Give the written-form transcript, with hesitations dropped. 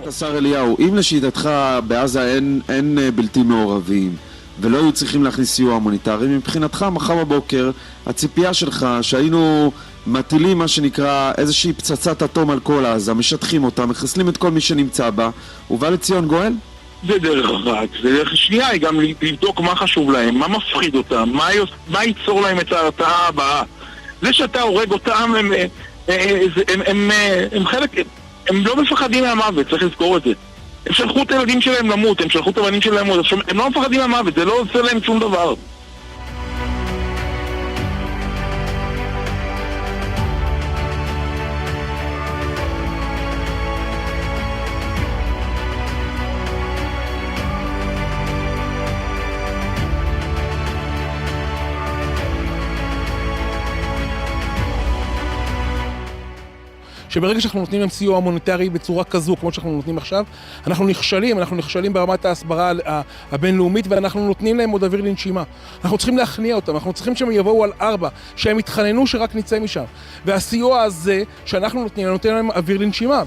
השר אליהו, אם לשיטתך בעזה אין בלתי מעורבים ולא היו צריכים להכניס סיוע הומניטרי, מבחינתך מחר בבוקר הציפייה שלך שהיינו מטילים מה שנקרא איזושהי פצצת אטום על כל עזה, משטחים אותה, מחסלים את כל מי שנמצא בה, ובא לציון גואל? זה דרך אחת. זה דרך שנייה היא גם לבדוק מה חשוב להם, מה מפחיד אותם, מה ייצור להם את ההרתעה הבאה. זה שאתה הורג אותם, הם חלק, הם לא מפחדים מהמוות, צריך לזכור את זה. הם שלחו את הילדים שלהם למות, הם שלחו את הבנים שלהם למות, הם לא מפחדים מהמוות, זה לא עושה להם שום דבר. שברגע שאנחנו נותנים להם סיוע מוניטרי בצורה כזו, כמו שאנחנו נותנים עכשיו, אנחנו נכשלים ברמת ההסברה הבינלאומית, ואנחנו נותנים להם עוד אוויר לנשימה. אנחנו צריכים להכניע אותם, אנחנו צריכים שהם יבואו על 4, שהם יתחננו שרק נצא משם. והסיוע הזה שאנחנו נותנים להם אוויר לנשימה.